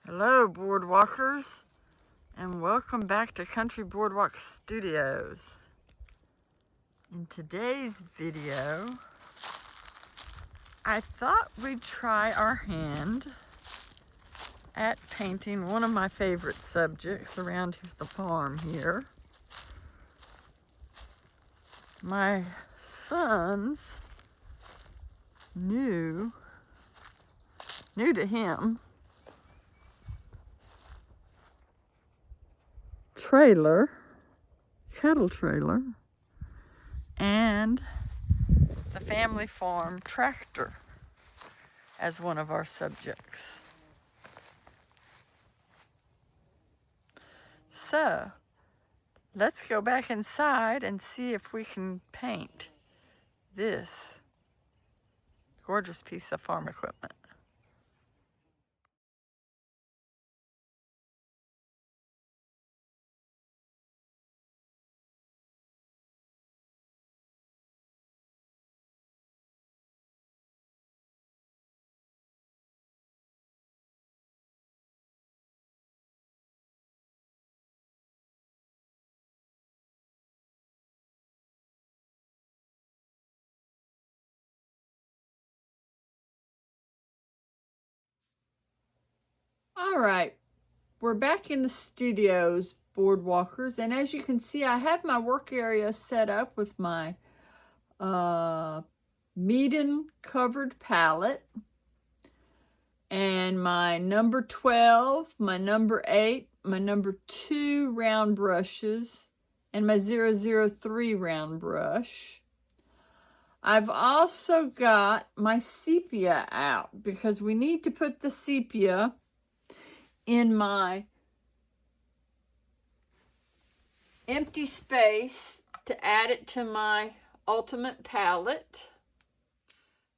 Hello, boardwalkers, and welcome back to Country Boardwalk Studios. In today's video, I thought we'd try our hand at painting one of my favorite subjects around the farm here. My son's new to him, cattle trailer, and the family farm tractor as one of our subjects. So, let's go back inside and see if we can paint this gorgeous piece of farm equipment. All right, we're back in the studios, boardwalkers, and as you can see, I have my work area set up with my Meeden covered palette and my number 12, my number 8, my number 2 round brushes, and my 003 round brush. I've also got my sepia out because we need to put the sepia in my empty space to add it to my ultimate palette.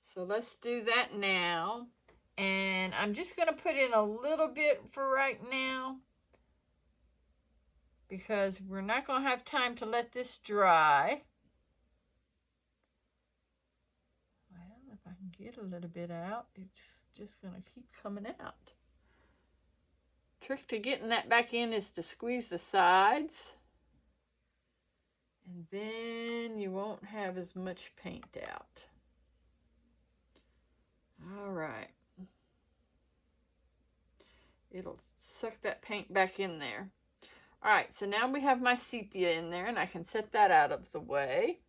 So let's do that now. And I'm just going to put in a little bit for right now because we're not going to have time to let this dry. Well, if I can get a little bit out, it's just going to keep coming out. Trick to getting that back in is to squeeze the sides, and then you won't have as much paint out. All right. It'll suck that paint back in there. All right, so now we have my sepia in there, and I can set that out of the way.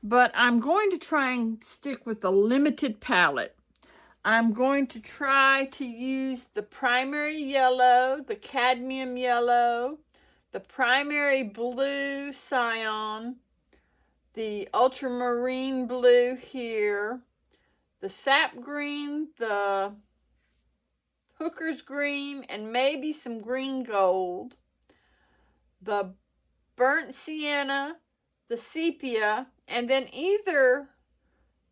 But I'm going to try and stick with a limited palette. I'm going to try to use the primary yellow, the cadmium yellow, the primary blue cyan, the ultramarine blue here, the sap green, the hooker's green, and maybe some green gold, the burnt sienna, the sepia, and then either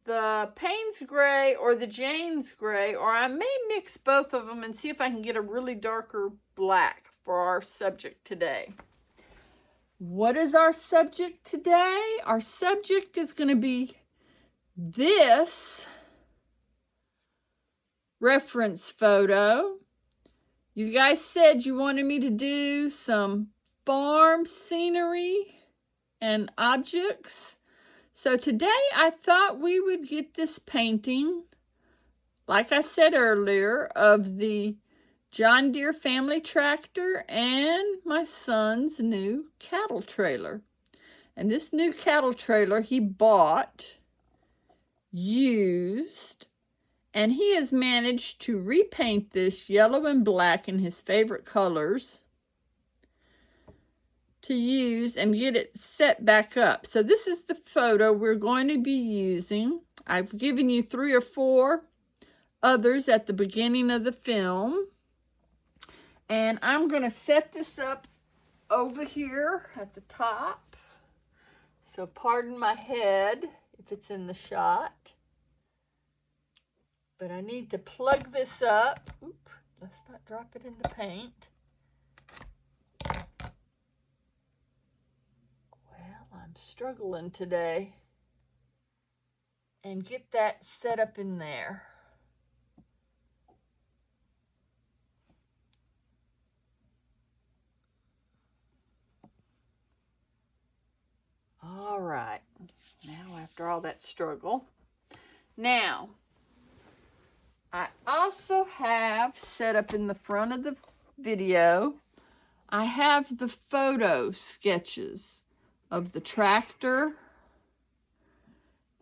the Payne's gray or the Jane's gray, or I may mix both of them and see if I can get a really darker black for our subject today. What is our subject today? Our subject is going to be this reference photo. You guys said you wanted me to do some farm scenery and objects. So today I thought we would get this painting, like I said earlier, of the John Deere family tractor and my son's new cattle trailer. And this new cattle trailer he bought used, and he has managed to repaint this yellow and black in his favorite colors to use and get it set back up. So this is the photo we're going to be using. I've given you 3 or 4 others at the beginning of the film. And I'm going to set this up over here at the top. So pardon my head if it's in the shot. But I need to plug this up. Oop, let's not drop it in the paint. I'm struggling today. and get that set up in there. All right, now after all that struggle, now I also have set up in the front of the video, I have the photo sketches of the tractor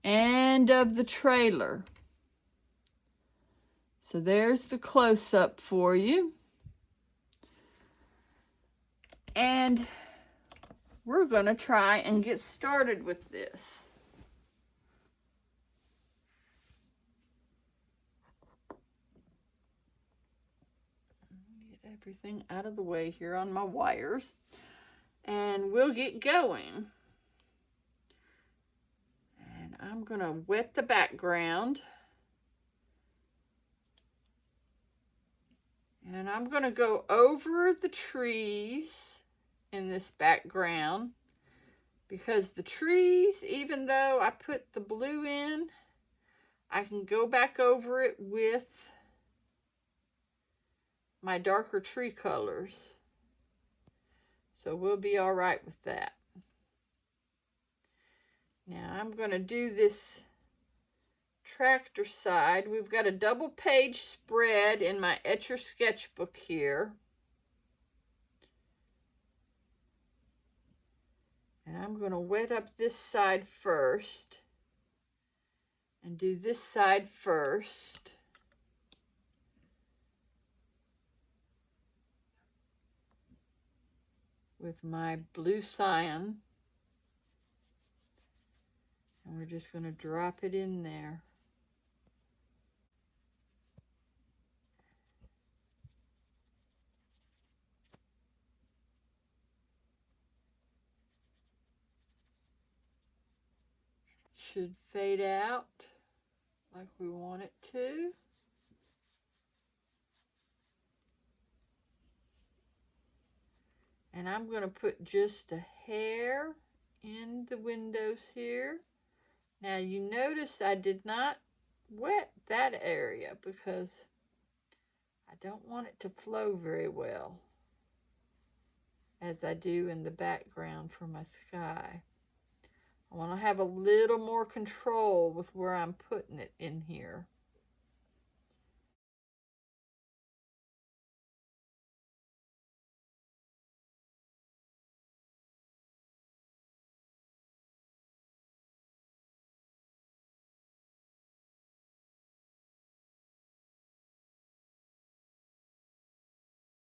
and of the trailer. So there's the close-up for you. And we're going to try and get started with this. Get everything out of the way here on my wires. And we'll get going. And I'm going to wet the background. And I'm going to go over the trees in this background, because the trees, even though I put the blue in, I can go back over it with my darker tree colors. So we'll be all right with that. Now I'm going to do this tractor side. We've got a double page spread in my Etcher sketchbook here. And I'm going to wet up this side first and do this side first. With my blue cyan. And we're just going to drop it in there. Should fade out like we want it to. And I'm going to put just a hair in the windows here. Now you notice I did not wet that area because I don't want it to flow very well as I do in the background for my sky. I want to have a little more control with where I'm putting it in here.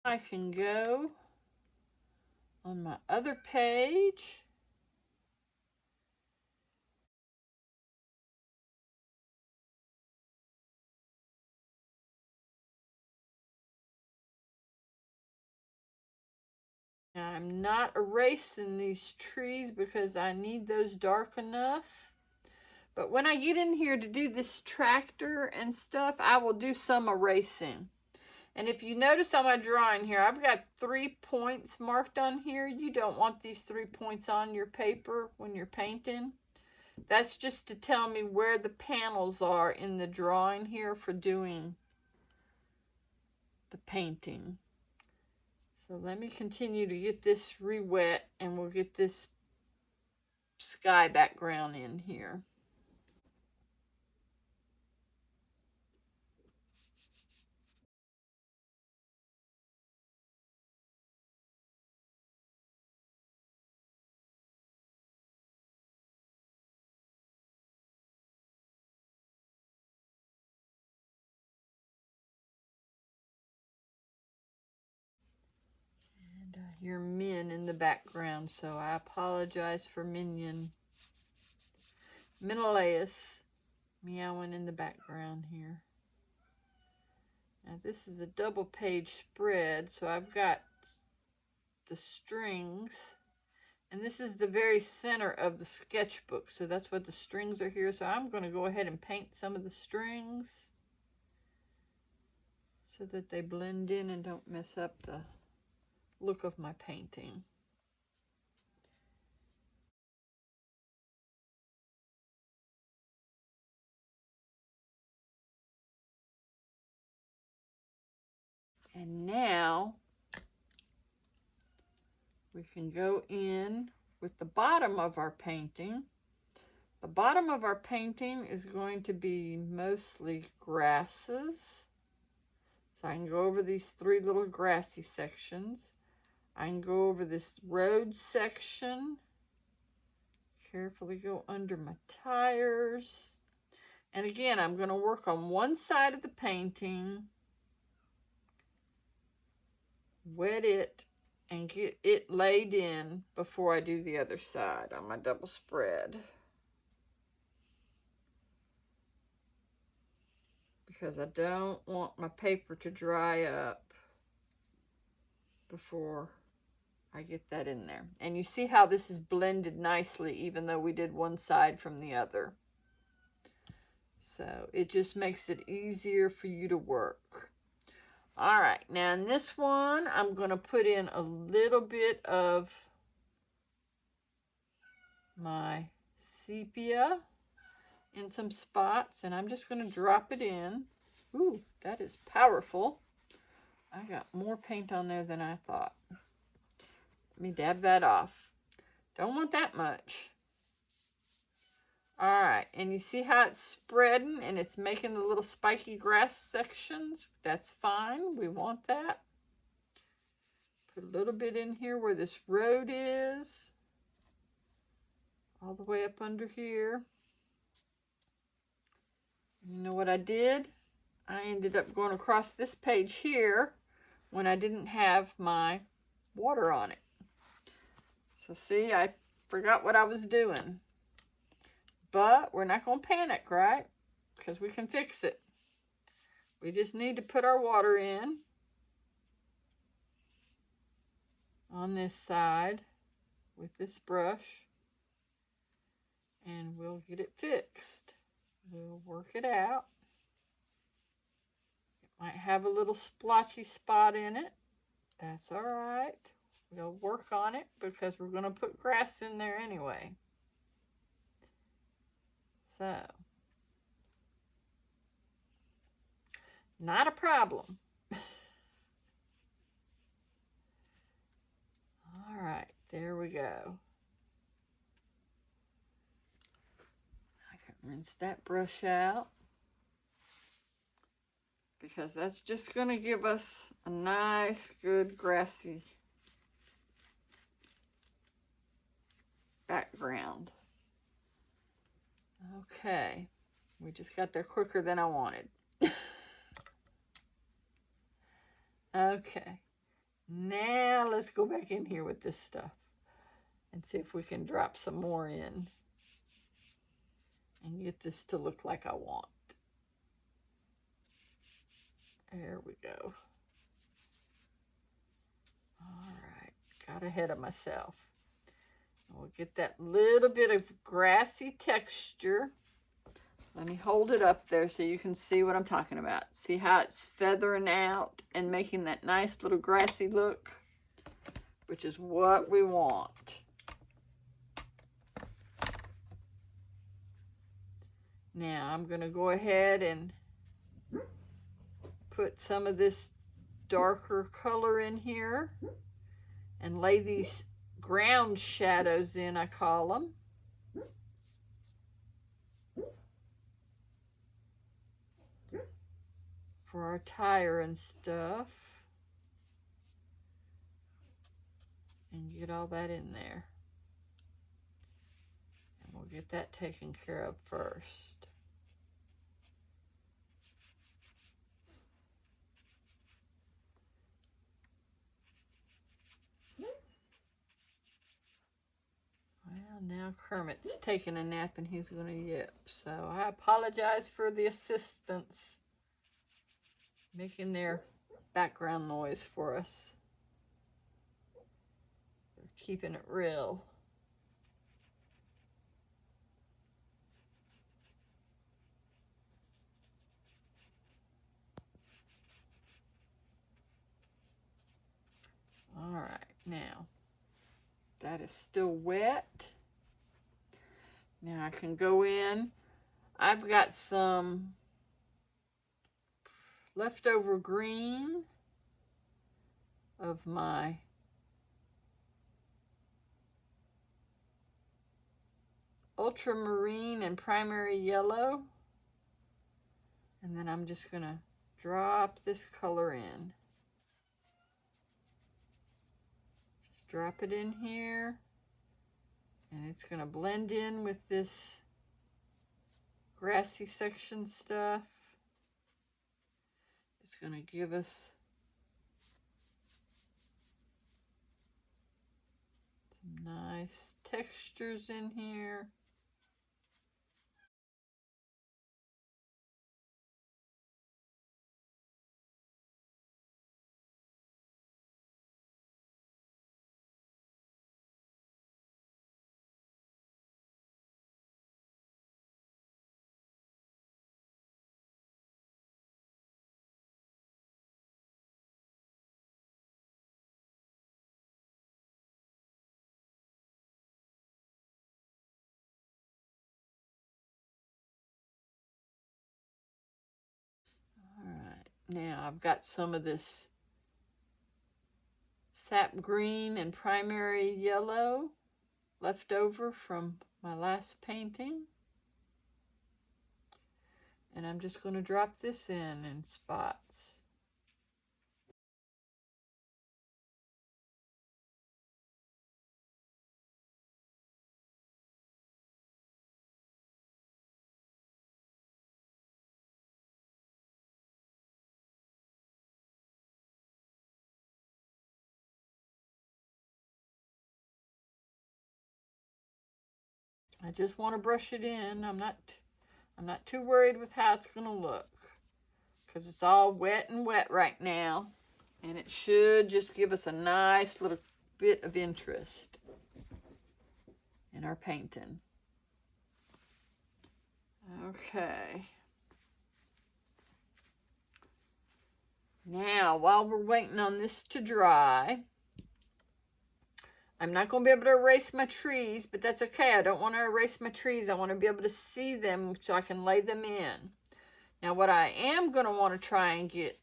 I can go on my other page. Now, I'm not erasing these trees because I need those dark enough. But when I get in here to do this tractor and stuff, I will do some erasing. And if you notice on my drawing here, I've got 3 points marked on here. You don't want these 3 points on your paper when you're painting. That's just to tell me where the panels are in the drawing here for doing the painting. So let me continue to get this re-wet and we'll get this sky background in here. And I hear Min in the background, so I apologize for Minion. Menelaus meowing in the background here. Now this is a double page spread, so I've got the strings, and this is the very center of the sketchbook, so that's what the strings are here. So I'm going to go ahead and paint some of the strings so that they blend in and don't mess up the look of my painting. And now we can go in with the bottom of our painting. The bottom of our painting is going to be mostly grasses. So I can go over these 3 little grassy sections. I can go over this road section. Carefully go under my tires. And again, I'm going to work on one side of the painting, wet it, and get it laid in before I do the other side on my double spread. Because I don't want my paper to dry up before I get that in there. And you see how this is blended nicely even though we did one side from the other. So it just makes it easier for you to work. All right, now in this one, I'm going to put in a little bit of my sepia in some spots, and I'm just going to drop it in. Ooh, that is powerful. I got more paint on there than I thought. Let me dab that off. Don't want that much. All right, and you see how it's spreading and it's making the little spiky grass sections? That's fine, we want that. Put a little bit in here where this road is. All the way up under here. You know what I did? I ended up going across this page here when I didn't have my water on it. So see, I forgot what I was doing. But we're not going to panic, right? Because we can fix it. We just need to put our water in on this side with this brush. And we'll get it fixed. We'll work it out. It might have a little splotchy spot in it. That's all right. We'll work on it because we're going to put grass in there anyway. So, not a problem. All right, there we go. I can rinse that brush out because that's just going to give us a nice, good, grassy background. Okay, we just got there quicker than I wanted. Okay, now let's go back in here with this stuff and see if we can drop some more in and get this to look like I want. There we go. All right, got ahead of myself. We'll get that little bit of grassy texture. Let me hold it up there so you can see what I'm talking about. See how it's feathering out and making that nice little grassy look, which is what we want. Now I'm going to go ahead and put some of this darker color in here and lay these ground shadows in, I call them. For our tire and stuff. And get all that in there. And we'll get that taken care of first. Well, now Kermit's taking a nap and he's going to yip. So I apologize for the assistants making their background noise for us. They're keeping it real. All right, now that is still wet. Now I can go in. I've got some leftover green of my ultramarine and primary yellow. And then I'm just going to drop this color in. Just drop it in here. And it's going to blend in with this grassy section stuff. It's going to give us some nice textures in here. Now I've got some of this sap green and primary yellow left over from my last painting. And I'm just going to drop this in spots. I just want to brush it in. I'm not too worried with how it's going to look, because it's all wet and wet right now, and it should just give us a nice little bit of interest in our painting. Okay. Now, while we're waiting on this to dry, I'm not going to be able to erase my trees, but that's okay. I don't want to erase my trees. I want to be able to see them so I can lay them in. Now, what I am going to want to try and get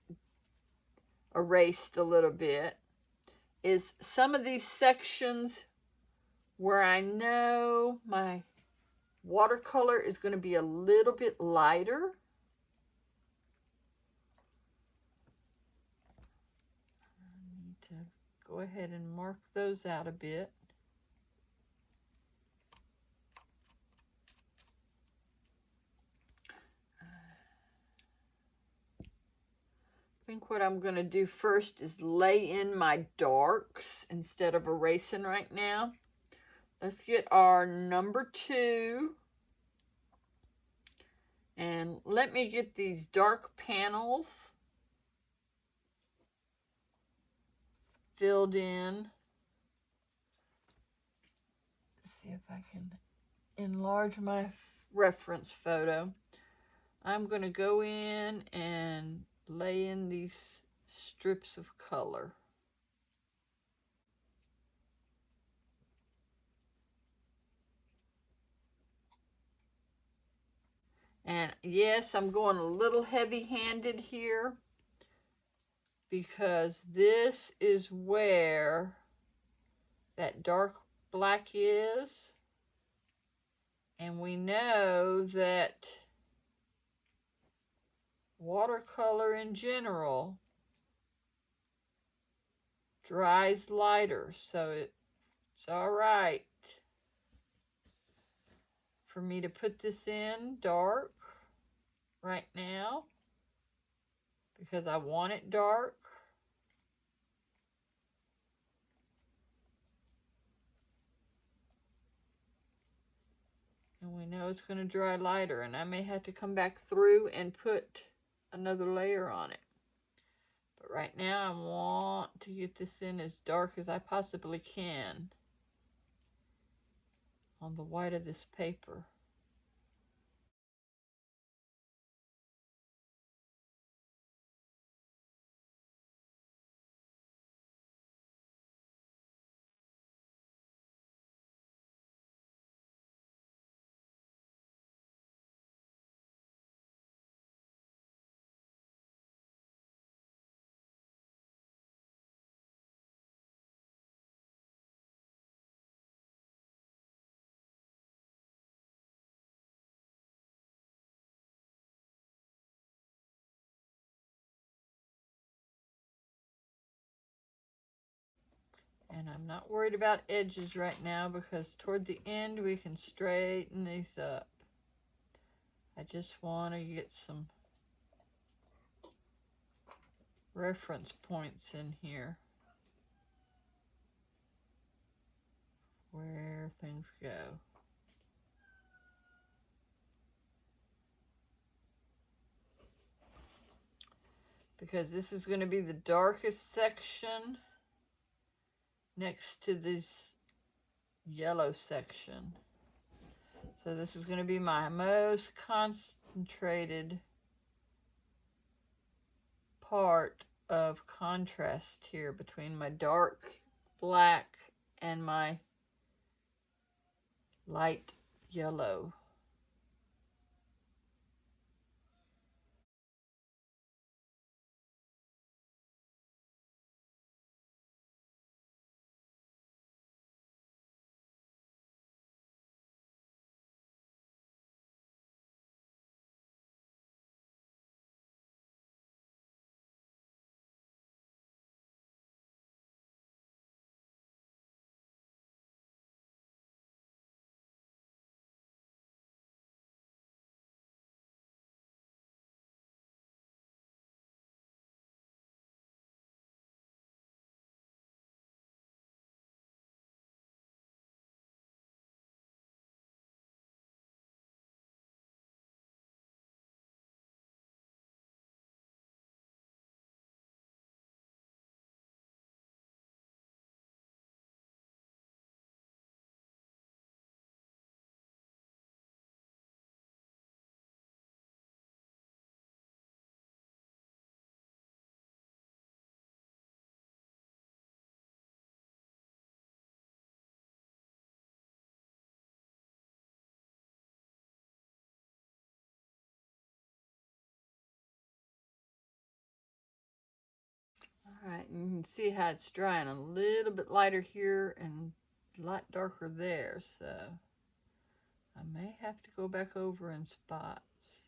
erased a little bit is some of these sections where I know my watercolor is going to be a little bit lighter. I need to go ahead and mark those out a bit. I think what I'm going to do first is lay in my darks instead of erasing right now. Let's get our number 2. And let me get these dark panels filled in. Let's see if I can enlarge my reference photo. I'm going to go in and lay in these strips of color. And yes, I'm going a little heavy-handed here because this is where that dark black is. And we know that watercolor in general dries lighter, so it's all right for me to put this in dark right now because I want it dark. And we know it's going to dry lighter, and I may have to come back through and put another layer on it. But right now I want to get this in as dark as I possibly can on the white of this paper. And I'm not worried about edges right now because toward the end we can straighten these up. I just want to get some reference points in here where things go. Because this is going to be the darkest section next to this yellow section. So this is going to be my most concentrated part of contrast here between my dark black and my light yellow. All right, and you can see how it's drying a little bit lighter here and a lot darker there, so I may have to go back over in spots.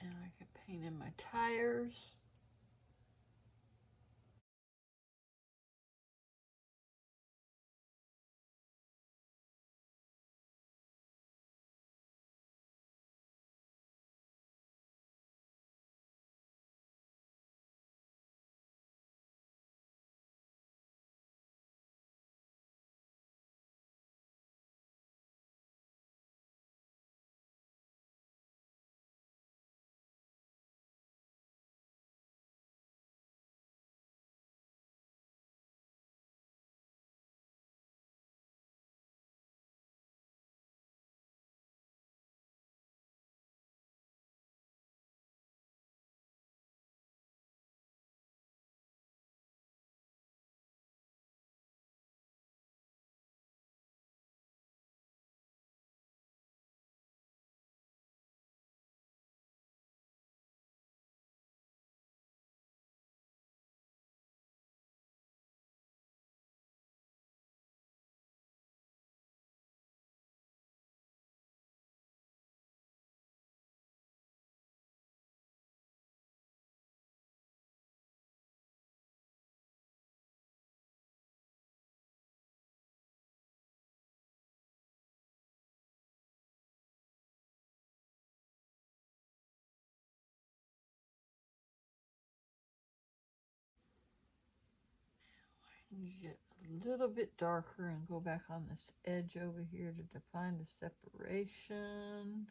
Now I can paint in my tires. Get a little bit darker and go back on this edge over here to define the separation.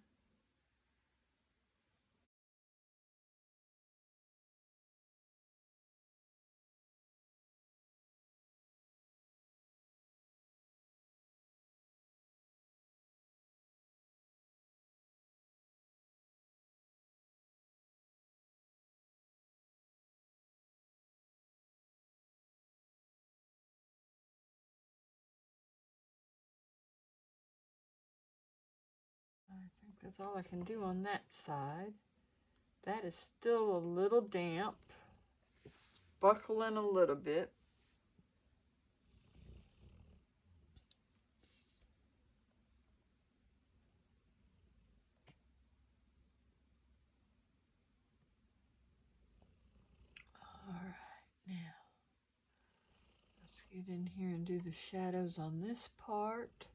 I think that's all I can do on that side. That is still a little damp. It's buckling a little bit. All right, now let's get in here and do the shadows on this part.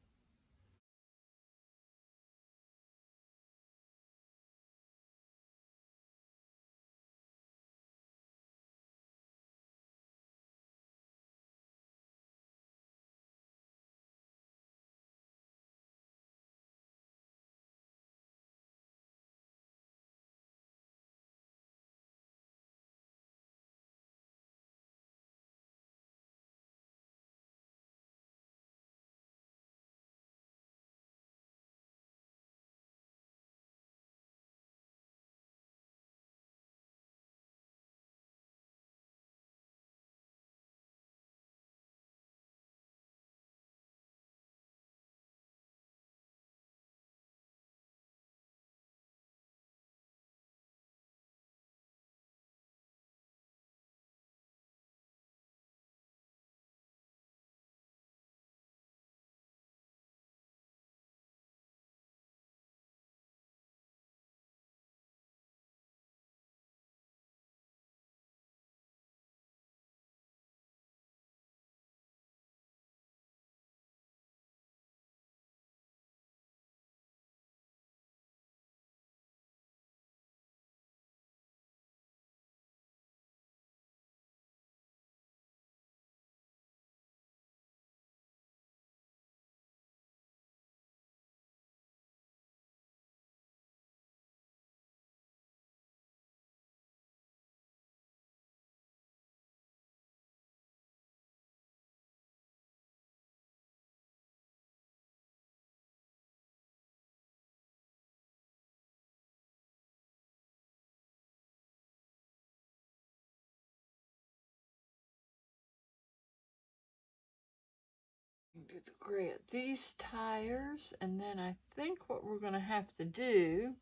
Do the gray at these tires, and then I think what we're going to have to do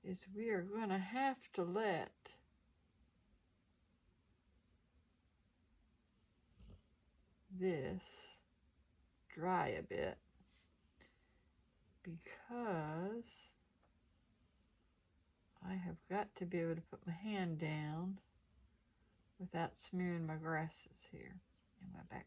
is we are going to have to let this dry a bit, because I have got to be able to put my hand down without smearing my grasses here in my background.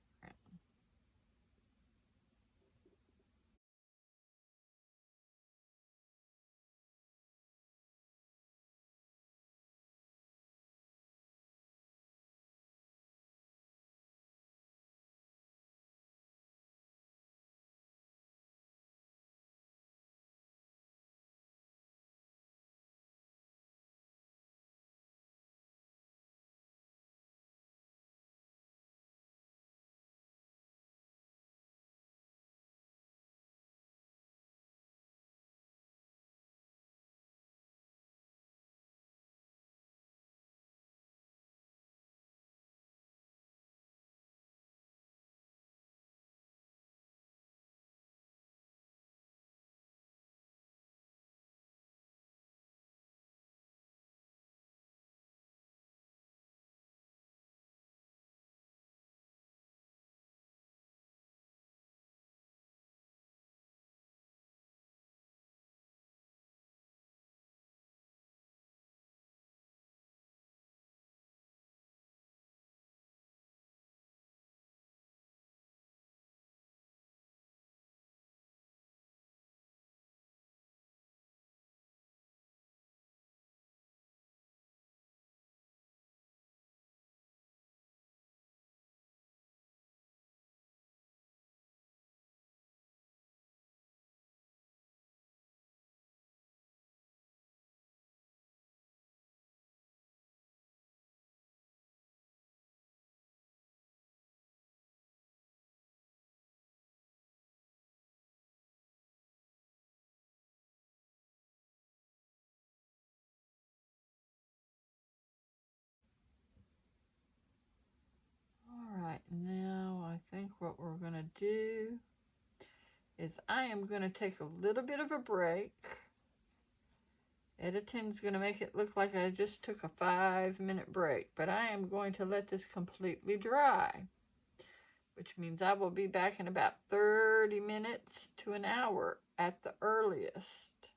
do is I am going to take a little bit of a break. Editing is going to make it look like I just took a 5-minute break, but I am going to let this completely dry, which means I will be back in about 30 minutes to an hour at the earliest.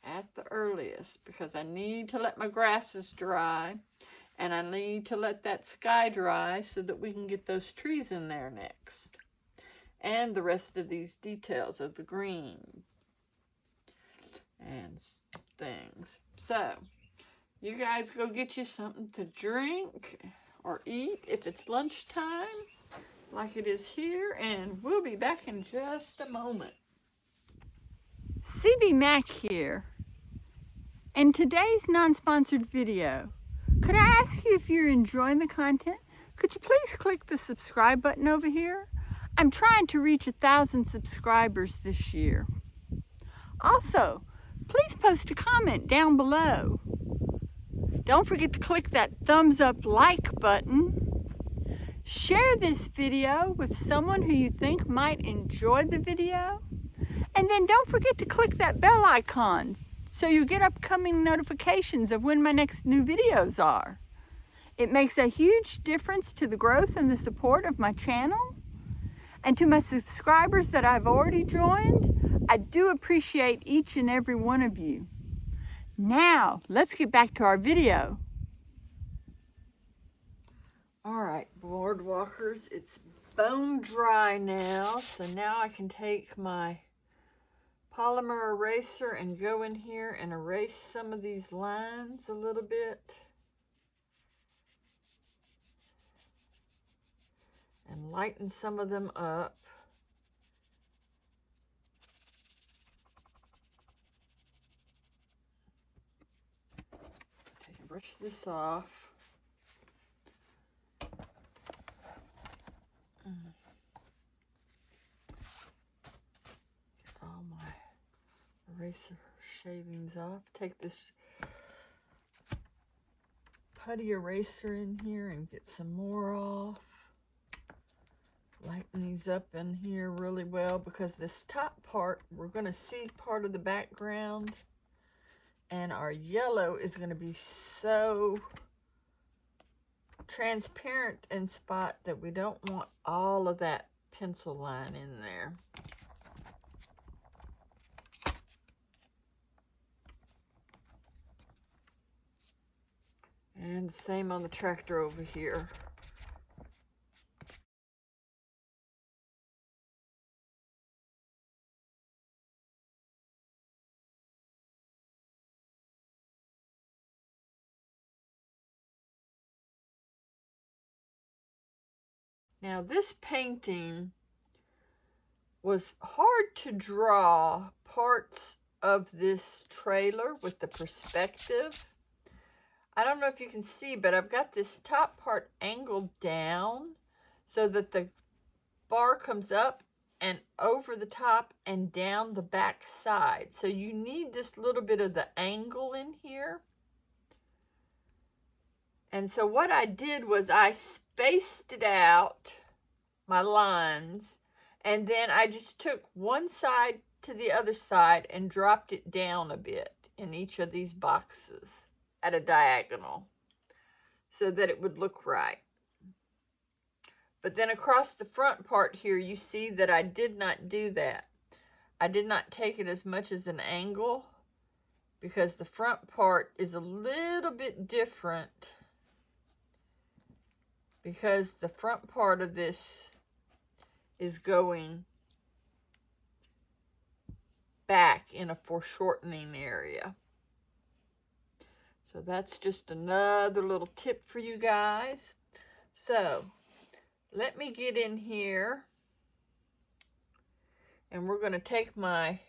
At the earliest, because I need to let my grasses dry, and I need to let that sky dry so that we can get those trees in there next. And the rest of these details of the green and things. So, you guys go get you something to drink or eat if it's lunchtime, like it is here, and we'll be back in just a moment. CB Mac here. In today's non-sponsored video, could I ask you if you're enjoying the content? Could you please click the subscribe button over here? I'm trying to reach 1,000 subscribers this year. Also, please post a comment down below. Don't forget to click that thumbs up like button. Share this video with someone who you think might enjoy the video. And then don't forget to click that bell icon so you get upcoming notifications of when my next new videos are. It makes a huge difference to the growth and the support of my channel. And to my subscribers that I've already joined, I do appreciate each and every one of you. Now, let's get back to our video. All right, boardwalkers, it's bone dry now, so now I can take my polymer eraser and go in here and erase some of these lines a little bit. And lighten some of them up. Brush this off. Get all my eraser shavings off. Take this putty eraser in here and get some more off. Lighten these up in here really well, because this top part, we're going to see part of the background, and our yellow is going to be so transparent in spot that we don't want all of that pencil line in there. And the same on the tractor over here. Now this painting was hard to draw parts of this trailer with the perspective. I don't know if you can see, but I've got this top part angled down so that the bar comes up and over the top and down the back side. So you need this little bit of the angle in here. And so what I did was I spaced it out, my lines, and then I just took one side to the other side and dropped it down a bit in each of these boxes at a diagonal so that it would look right. But then across the front part here, you see that I did not do that. I did not take it as much as an angle because the front part is a little bit different, because the front part of this is going back in a foreshortening area. So that's just another little tip for you guys. So let me get in here, and we're going to take my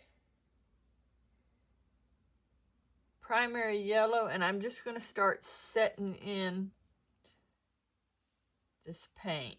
primary yellow, and I'm just going to start setting in this paint.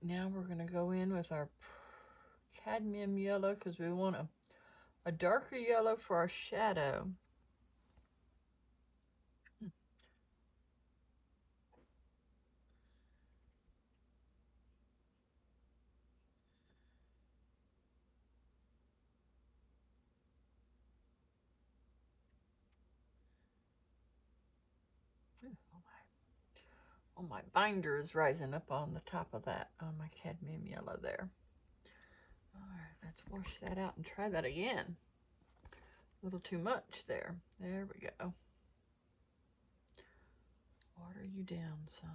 now we're going to go in with our cadmium yellow because we want a darker yellow for our shadow. Oh, my binder is rising up on the top of that, on my cadmium yellow there. All right, let's wash that out and try that again. A little too much there. There we go. Water you down some.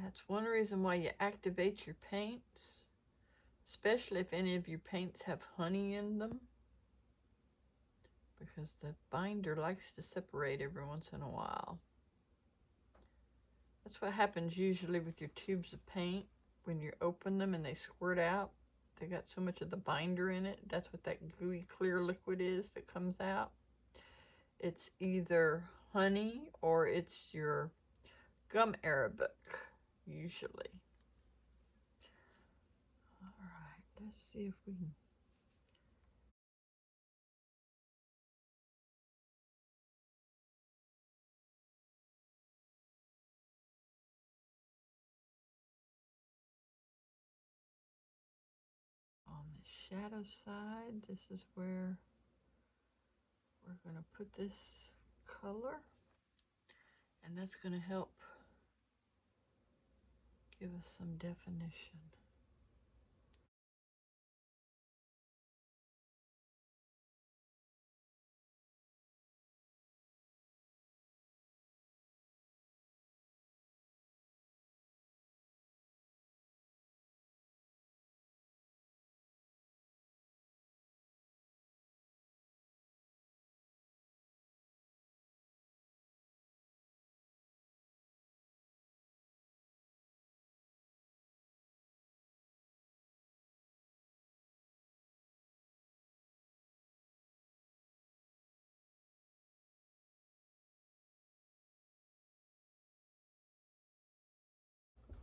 That's one reason why you activate your paints, especially if any of your paints have honey in them, because the binder likes to separate every once in a while. That's what happens usually with your tubes of paint. When you open them and they squirt out, they got so much of the binder in it. That's what that gooey clear liquid is that comes out. It's either honey or it's your gum arabic, usually. All right, let's see if we can. On the shadow side, this is where we're going to put this color, and that's going to help give us some definition.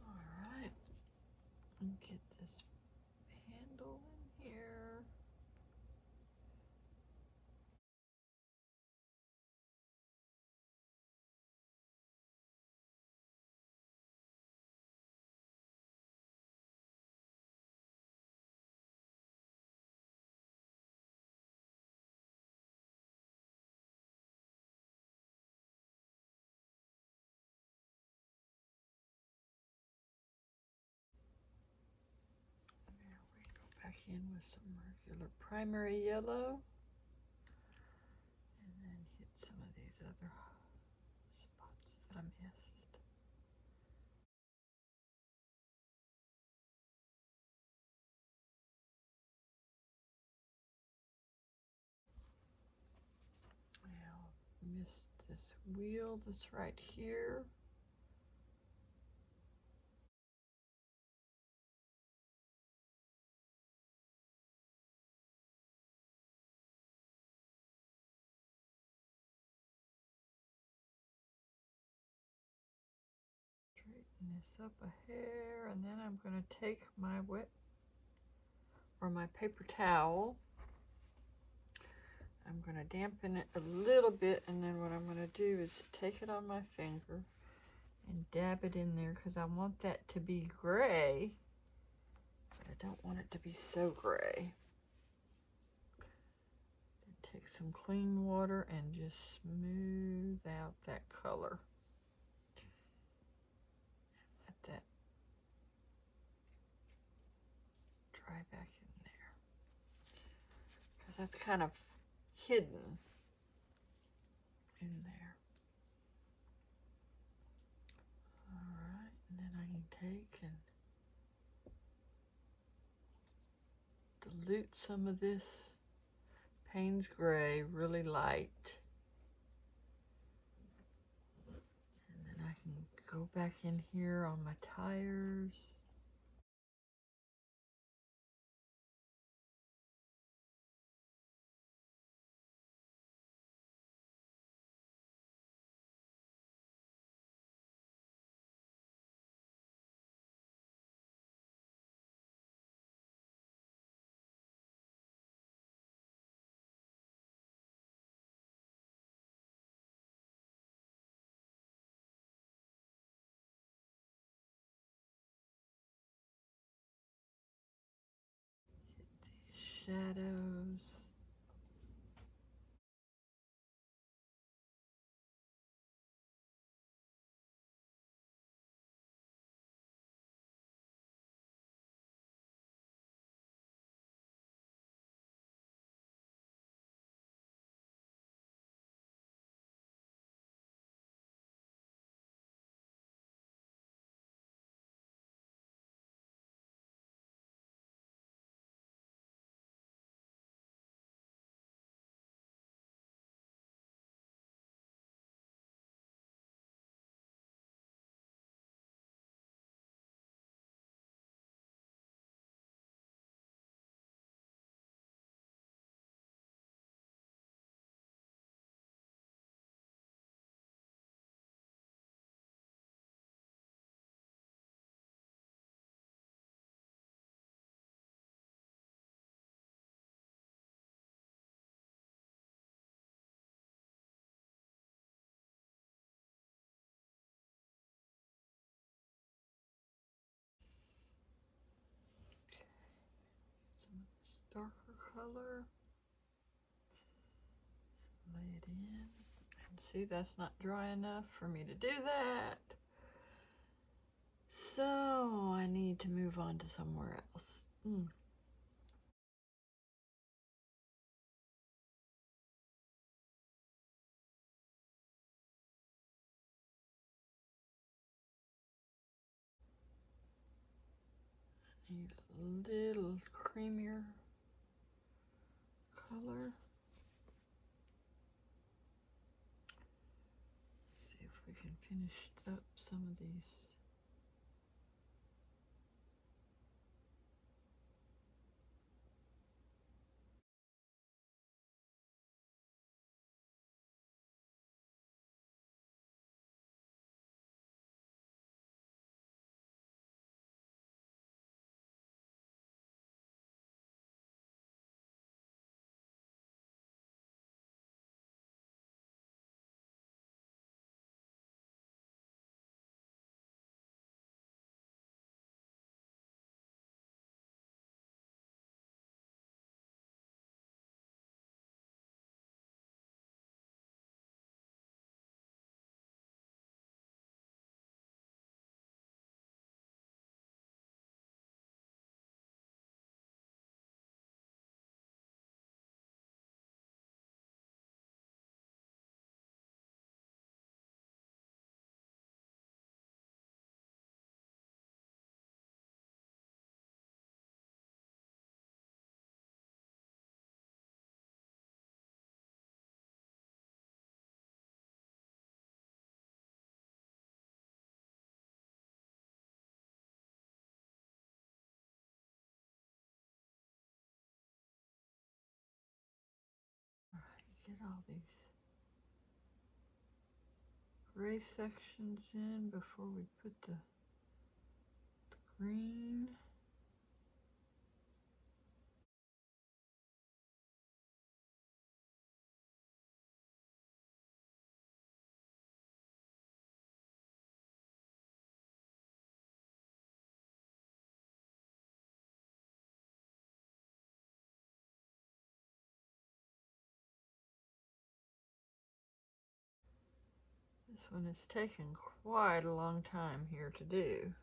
All right, and get this handle in here. Back in with some regular primary yellow, and then hit some of these other spots that I missed. Now, missed this wheel that's right here. Straighten this up a hair, and then I'm going to take my my paper towel. I'm going to dampen it a little bit, and then what I'm going to do is take it on my finger and dab it in there because I want that to be gray, but I don't want it to be so gray. Then take some clean water and just smooth out that color. Let that dry back in there because that's kind of hidden in there. All right, and then I can take and dilute some of this Payne's Gray really light. And then I can go back in here on my tires. shadows. Some of this darker color. Lay it in. And see, that's not dry enough for me to do that. So I need to move on to somewhere else. Need a little creamier color. Let's see if we can finish up some of these. All right, get all these gray sections in before we put the green. This one has taken quite a long time here to do.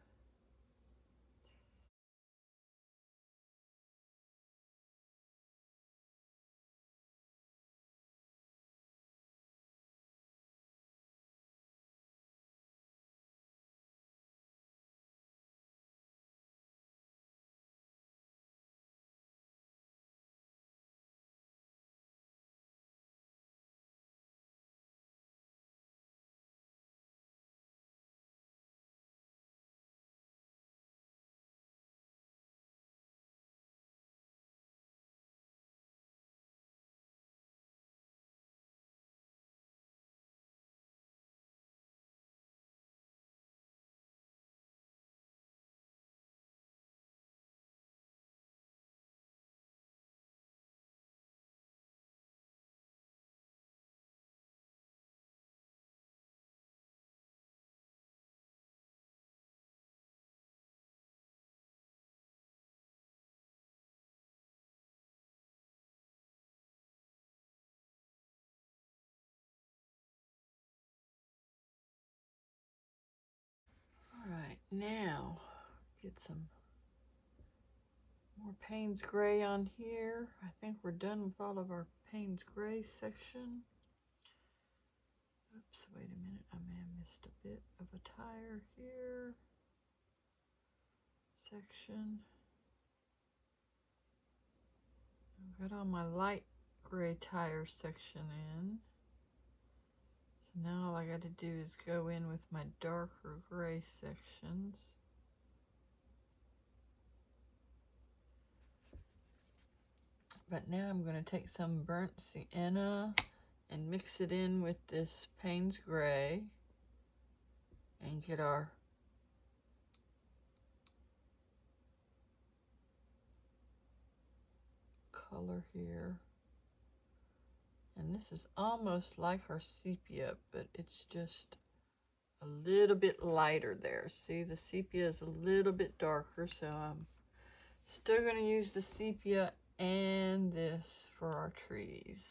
right, now get some more Payne's Gray on here. I think we're done with all of our Payne's Gray section. Oops, wait a minute, I may have missed a bit of a tire here. Section. I've got all my light gray tire section in. So now all I got to do is go in with my darker gray sections. But now I'm going to take some burnt sienna and mix it in with this Payne's Gray and get our color here. And this is almost like our sepia, but it's just a little bit lighter there. See, the sepia is a little bit darker, so I'm still going to use the sepia and this for our trees.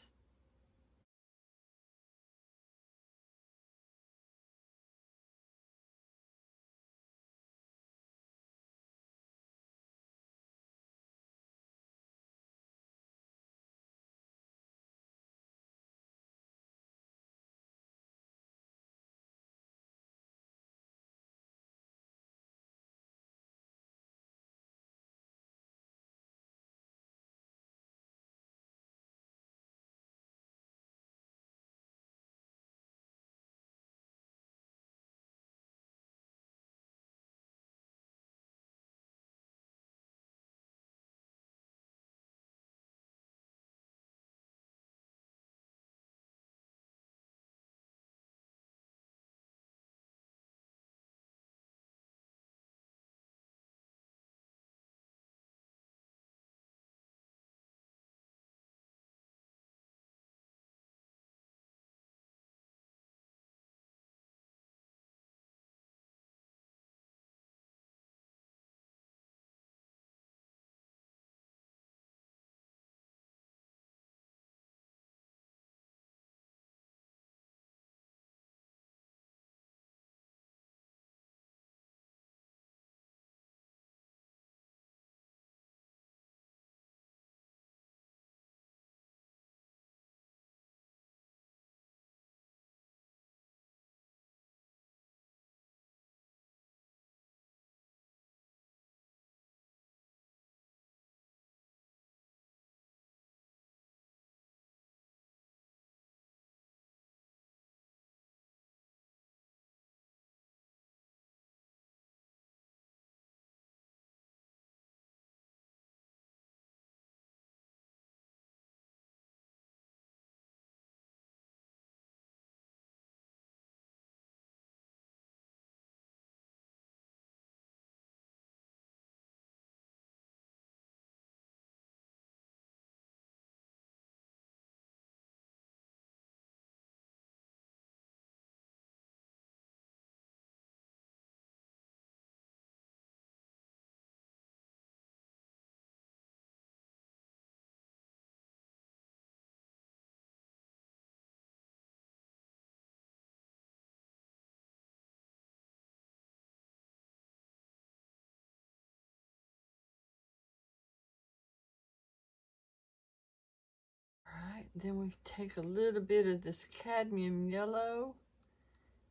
Alright, then we take a little bit of this cadmium yellow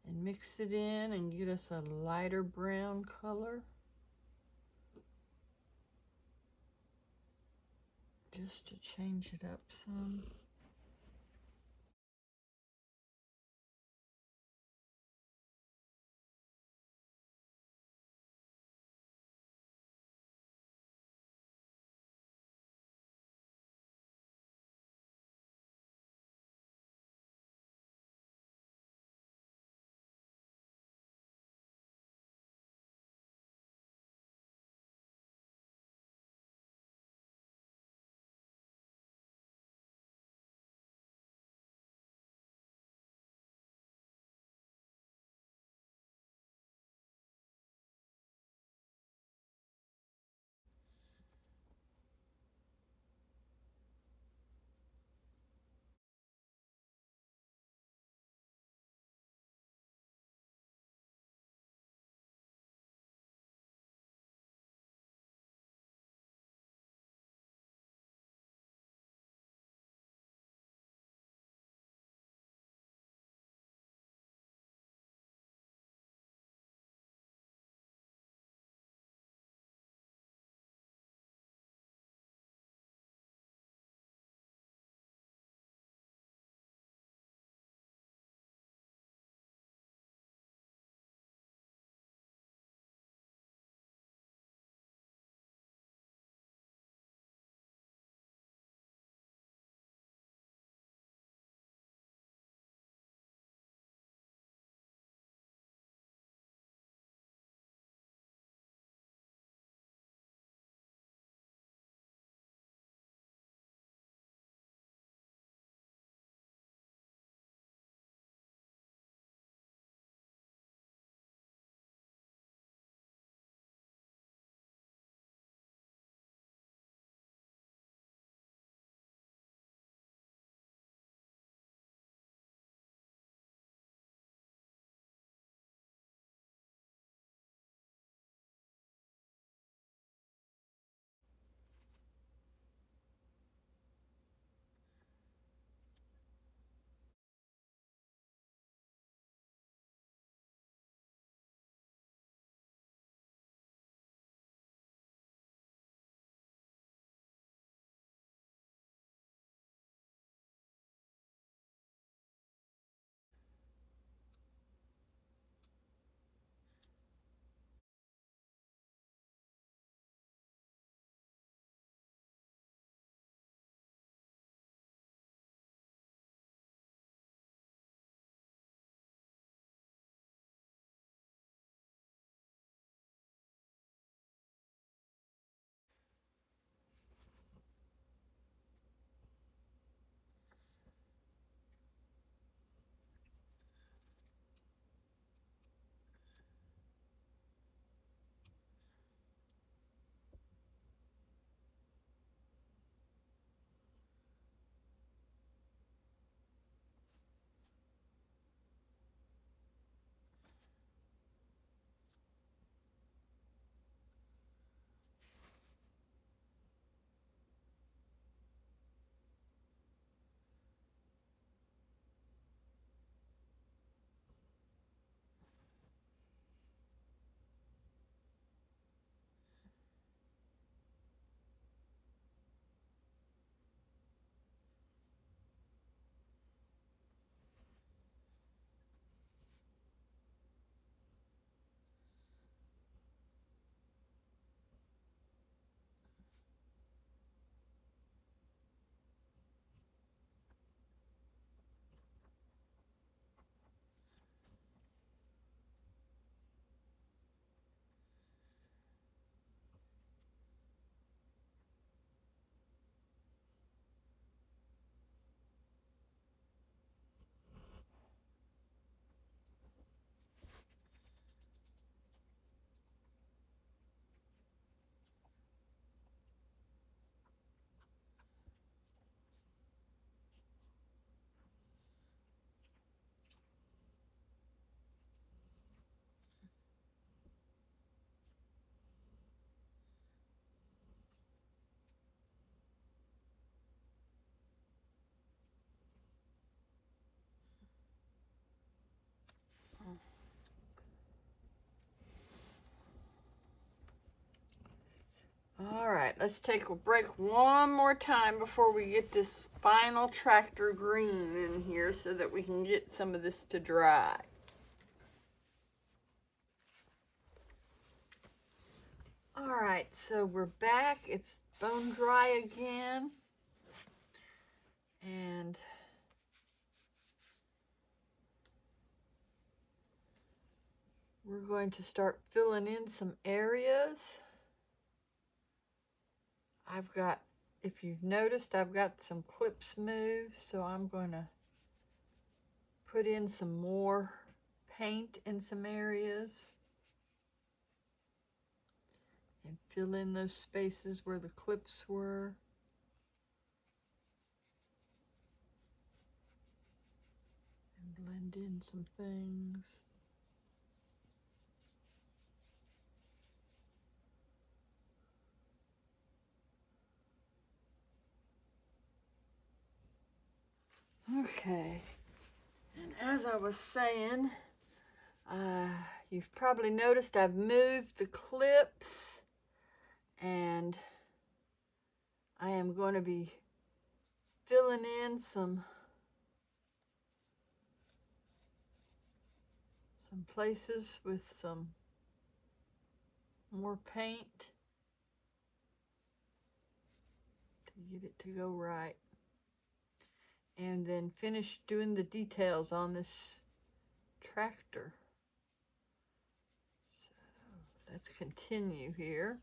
and mix it in and get us a lighter brown color. Just to change it up some. right, let's take a break one more time before we get this final tractor green in here so that we can get some of this to dry. All right, so we're back. It's bone dry again. And we're going to start filling in some areas. I've got, if you've noticed, I've got some clips moved, so I'm going to put in some more paint in some areas and fill in those spaces where the clips were. And blend in some things. Okay, and as I was saying, you've probably noticed I've moved the clips, and I am going to be filling in some places with some more paint to get it to go right. And then finish doing the details on this tractor. So let's continue here.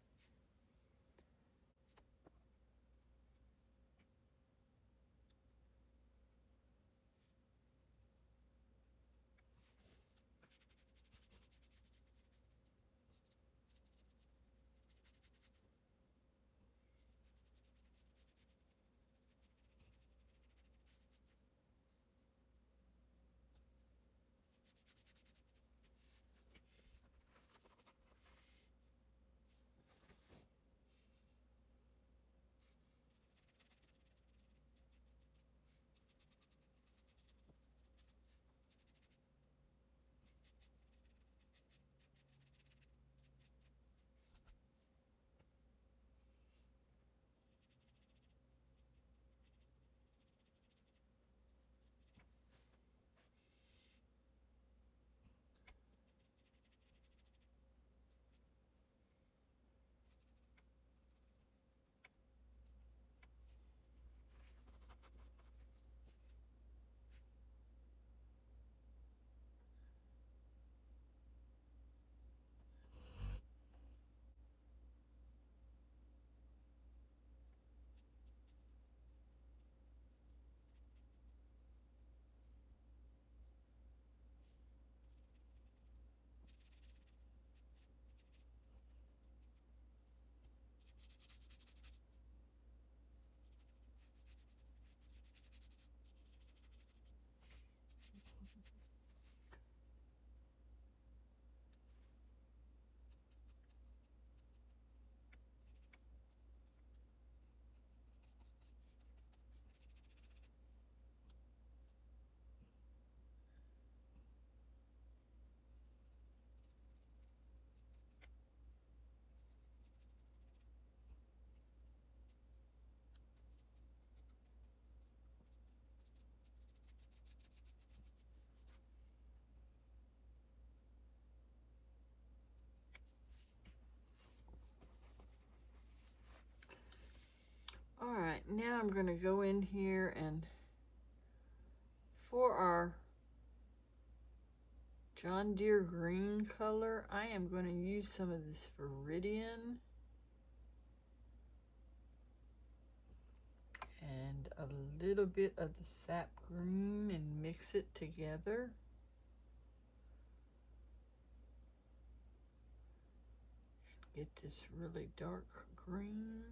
All right, now I'm going to go in here, and for our John Deere green color, I am going to use some of this Viridian and a little bit of the Sap Green and mix it together. Get this really dark green.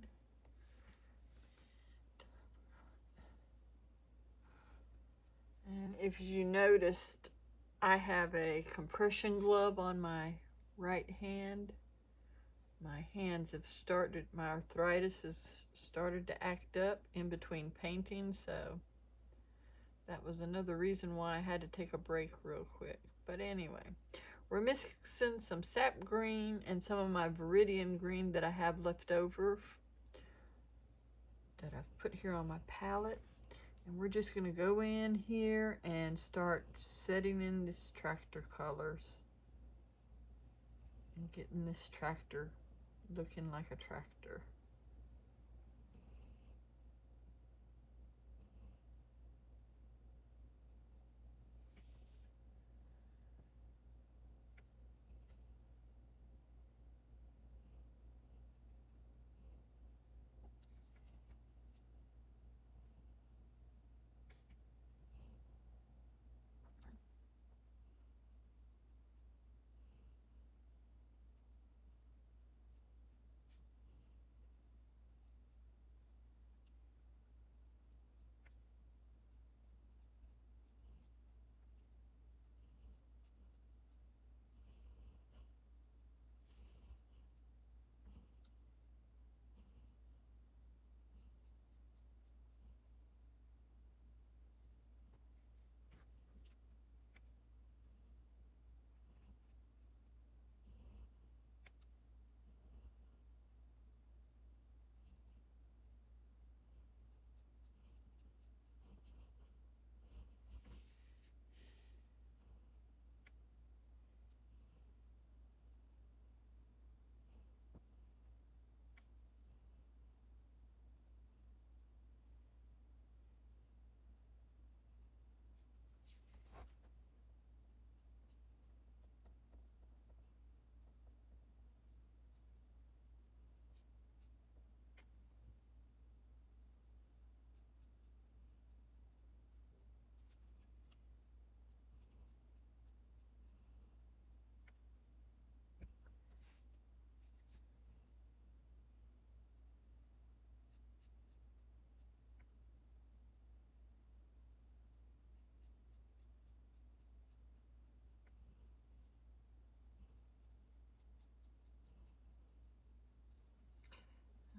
And if you noticed, I have a compression glove on my right hand. My hands have started, my arthritis has started to act up in between painting, so that was another reason why I had to take a break real quick. But anyway, we're mixing some Sap Green and some of my Viridian green that I have left over I've put here on my palette. And we're just going to go in here and start setting in these tractor colors. And getting this tractor looking like a tractor.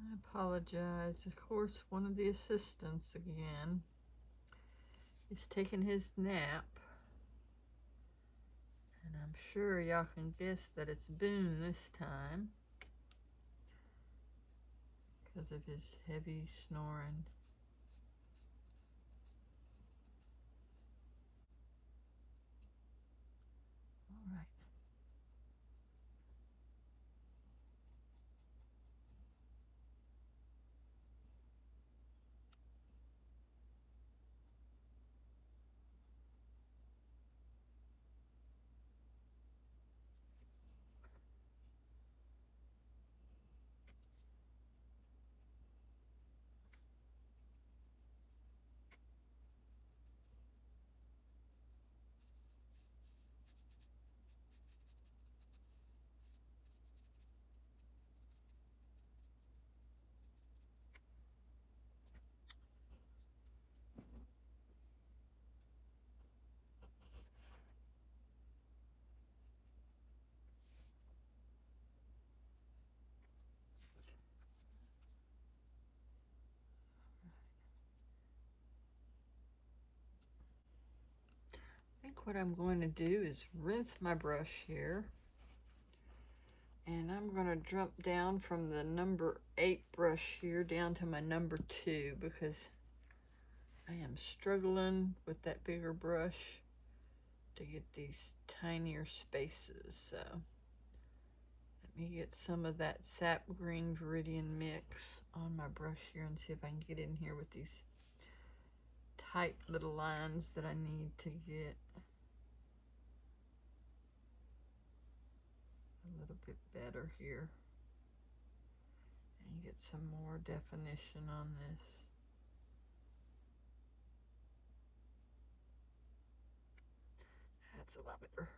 I apologize. Of course, one of the assistants again is taking his nap. And I'm sure y'all can guess that it's Boone this time because of his heavy snoring. All right. I think what I'm going to do is rinse my brush here. And I'm going to jump down from the number 8 brush here down to my number 2 because I am struggling with that bigger brush to get these tinier spaces. So let me get some of that Sap Green Viridian mix on my brush here and see if I can get in here with these tight little lines that I need to get a little bit better here and get some more definition on this. That's a lot better.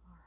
All right.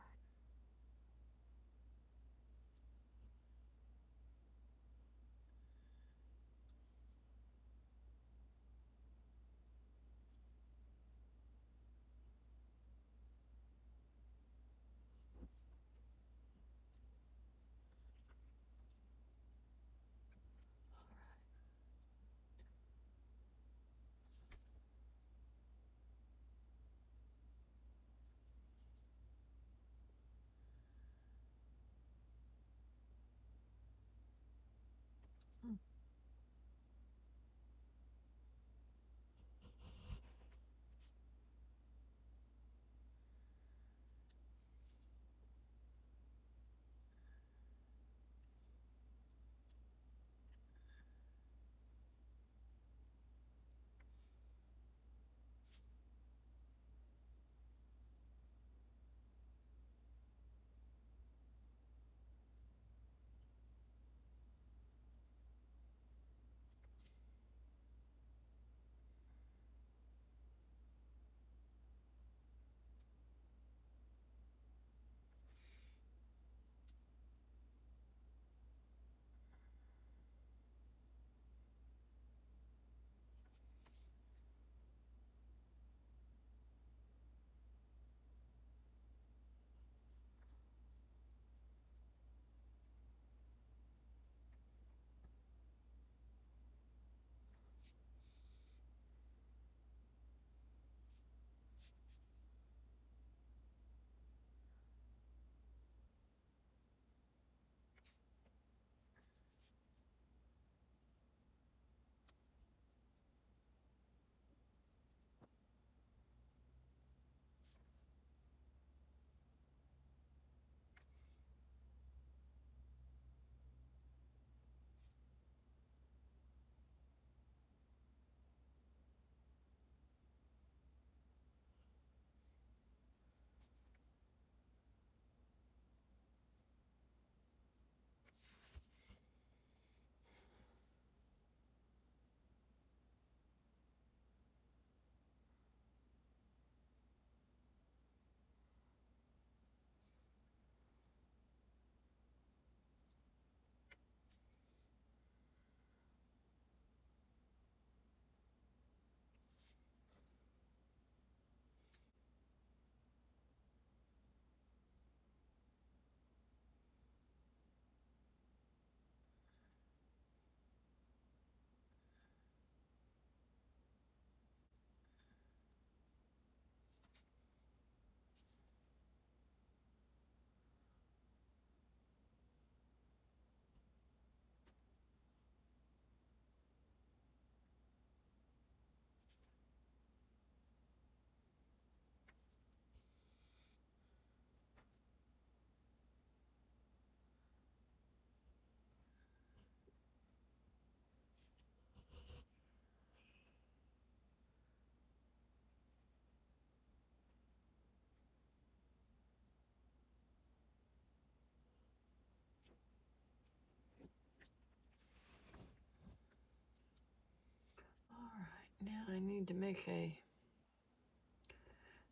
Now I need to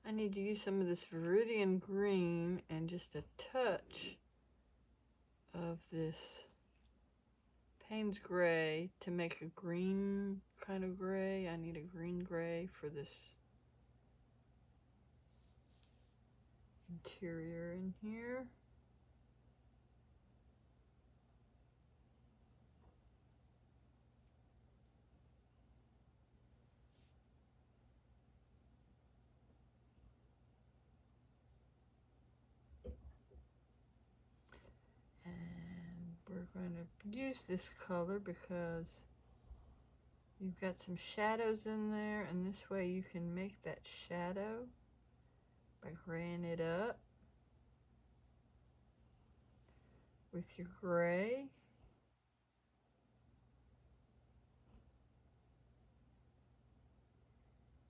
I need to use some of this Viridian green and just a touch of this Payne's gray to make a green kind of gray. I need a green gray for this interior in here. And we're going to use this color because you've got some shadows in there, and this way you can make that shadow by graying it up with your gray.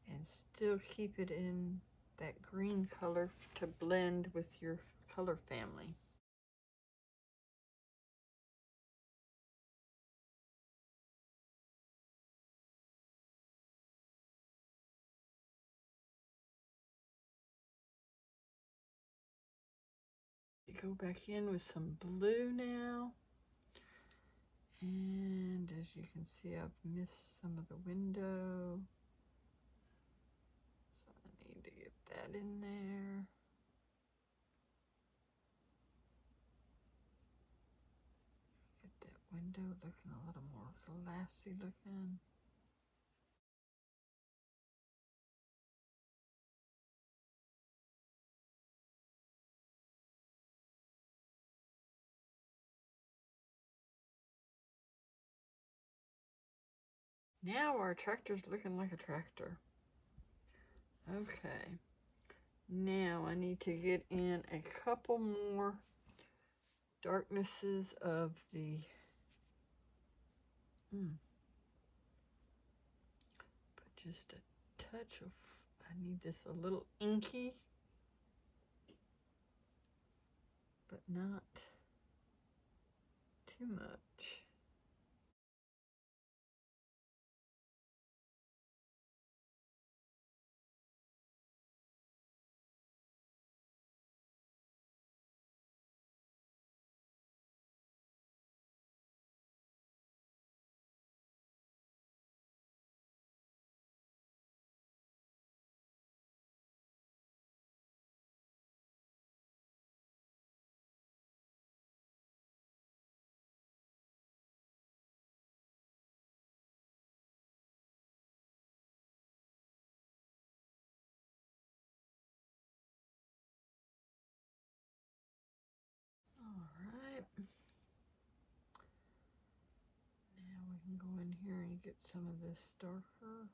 And still keep it in that green color to blend with your color family. Go back in with some blue now. And as you can see, I've missed some of the window. So I need to get that in there. Get that window looking a little more glassy looking. Now our tractor's looking like a tractor. Okay. Now I need to get in a couple more darknesses of the but just a touch of, I need this a little inky, but not too much. All right. Now we can go in here and get some of this darker.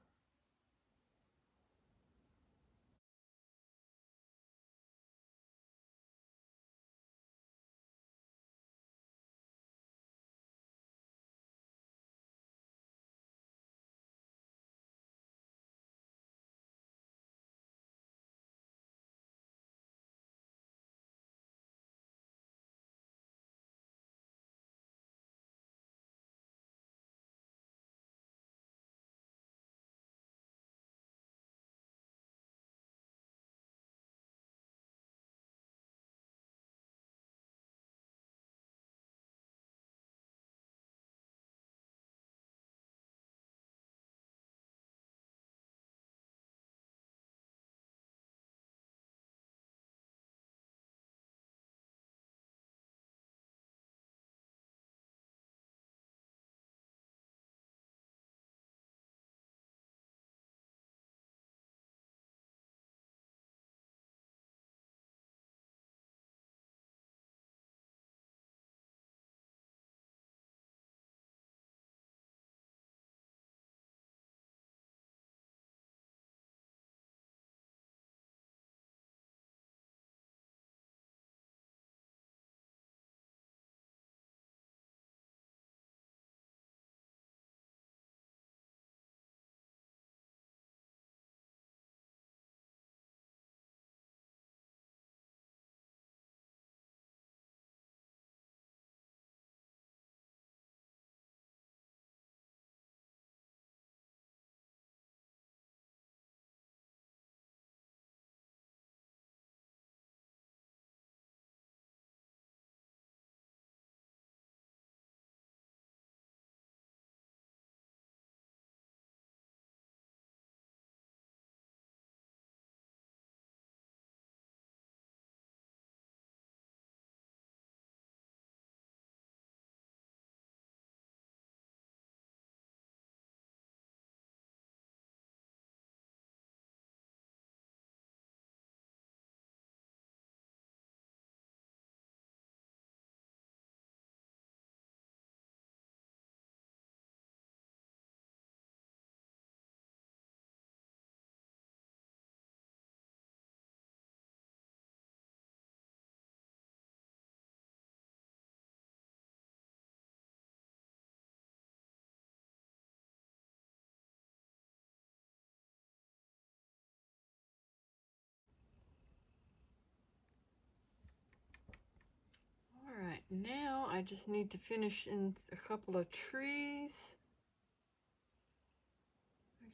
now I just need to finish in a couple of trees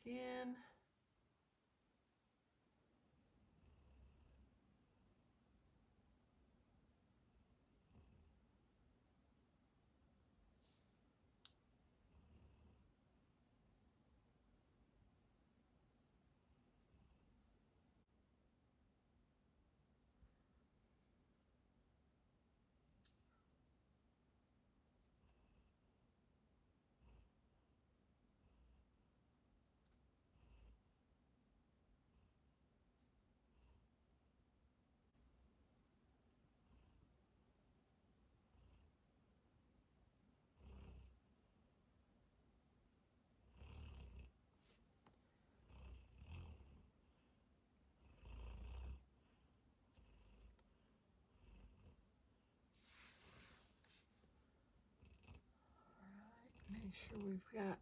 again. Make sure we've got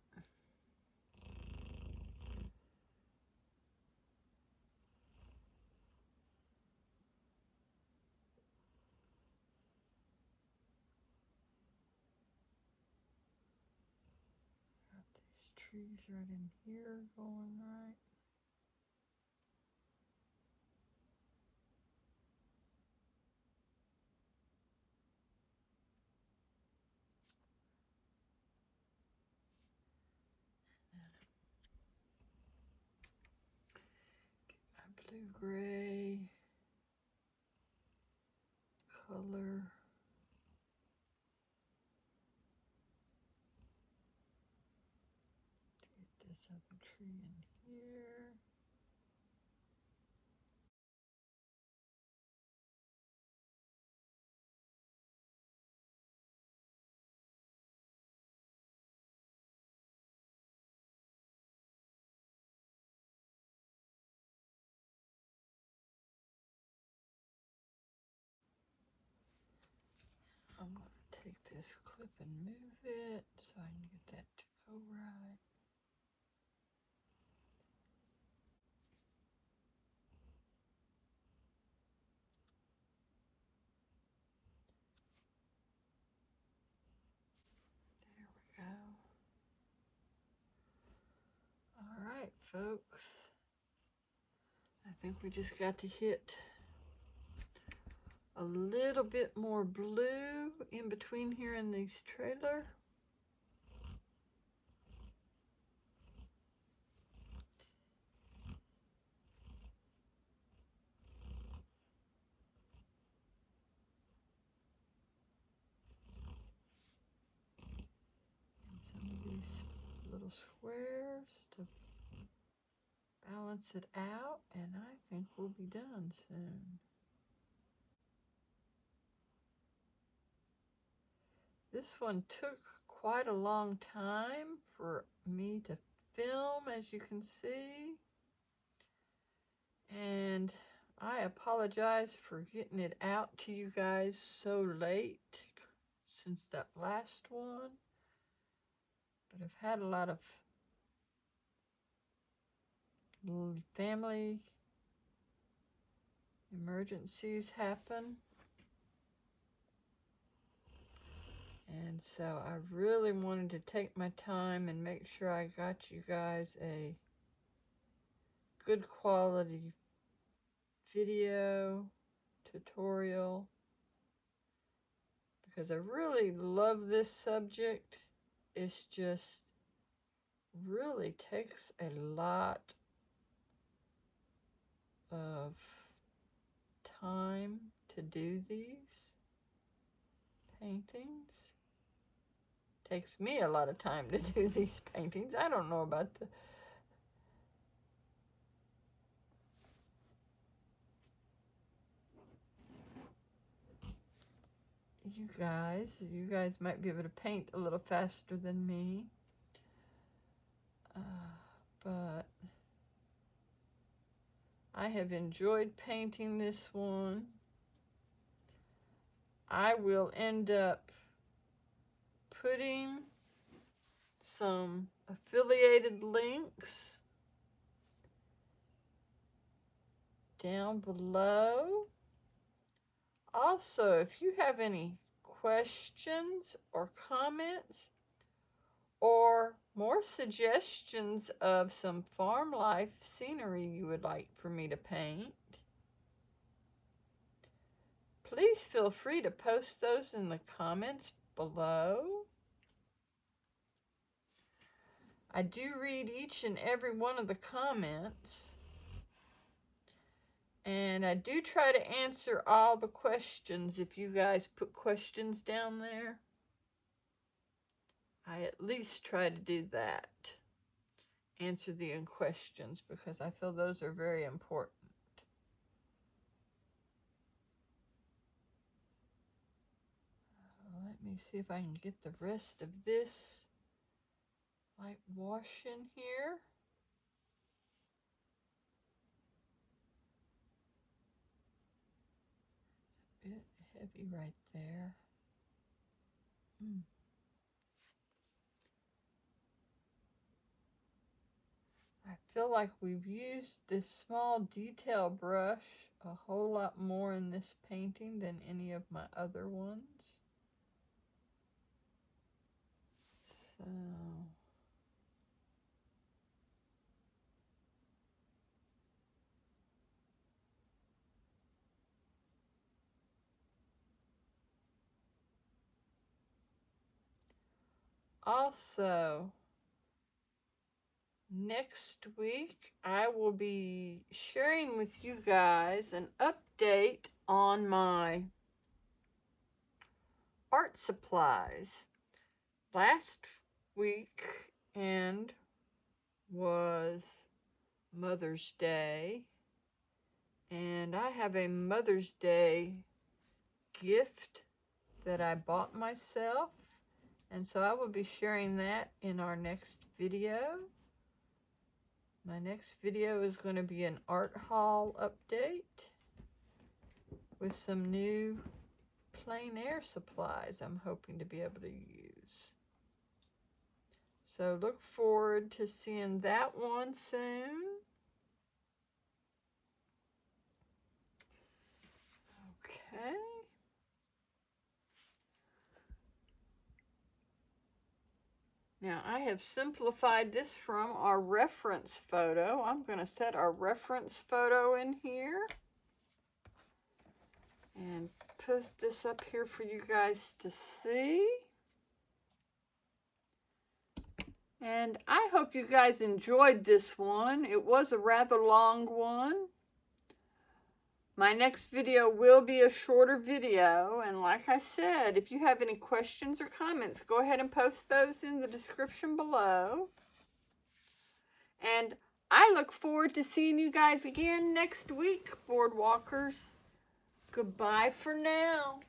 these trees right in here going right. My blue-gray color. Get this other tree in here. I'm going to take this clip and move it so I can get that to go right. There we go. All right, folks. I think we just got to hit a little bit more blue in between here in these trailer. And some of these little squares to balance it out, and I think we'll be done soon. This one took quite a long time for me to film, as you can see. And I apologize for getting it out to you guys so late since that last one. But I've had a lot of family emergencies happen. And so I really wanted to take my time and make sure I got you guys a good quality video tutorial, because I really love this subject. It's just really takes a lot of time to do these paintings. Takes me a lot of time to do these paintings. I don't know about you guys. You guys might be able to paint a little faster than me. But I have enjoyed painting this one. I will end up putting some affiliated links down below. Also, if you have any questions or comments or more suggestions of some farm life scenery you would like for me to paint, please feel free to post those in the comments below. I do read each and every one of the comments, and I do try to answer all the questions. If you guys put questions down there, I at least try to do that. Answer the questions, because I feel those are very important. Let me see if I can get the rest of this light wash in here. It's a bit heavy right there. I feel like we've used this small detail brush a whole lot more in this painting than any of my other ones. So also, next week I will be sharing with you guys an update on my art supplies. Last weekend was Mother's Day, and I have a Mother's Day gift that I bought myself, and so I will be sharing that in our next video. My next video is going to be an art haul update with some new plein air supplies I'm hoping to be able to use. So look forward to seeing that one soon. Okay. Now I have simplified this from our reference photo. I'm going to set our reference photo in here and put this up here for you guys to see. And I hope you guys enjoyed this one. It was a rather long one. My next video will be a shorter video, and like I said, if you have any questions or comments, go ahead and post those in the description below. And I look forward to seeing you guys again next week, boardwalkers. Goodbye for now.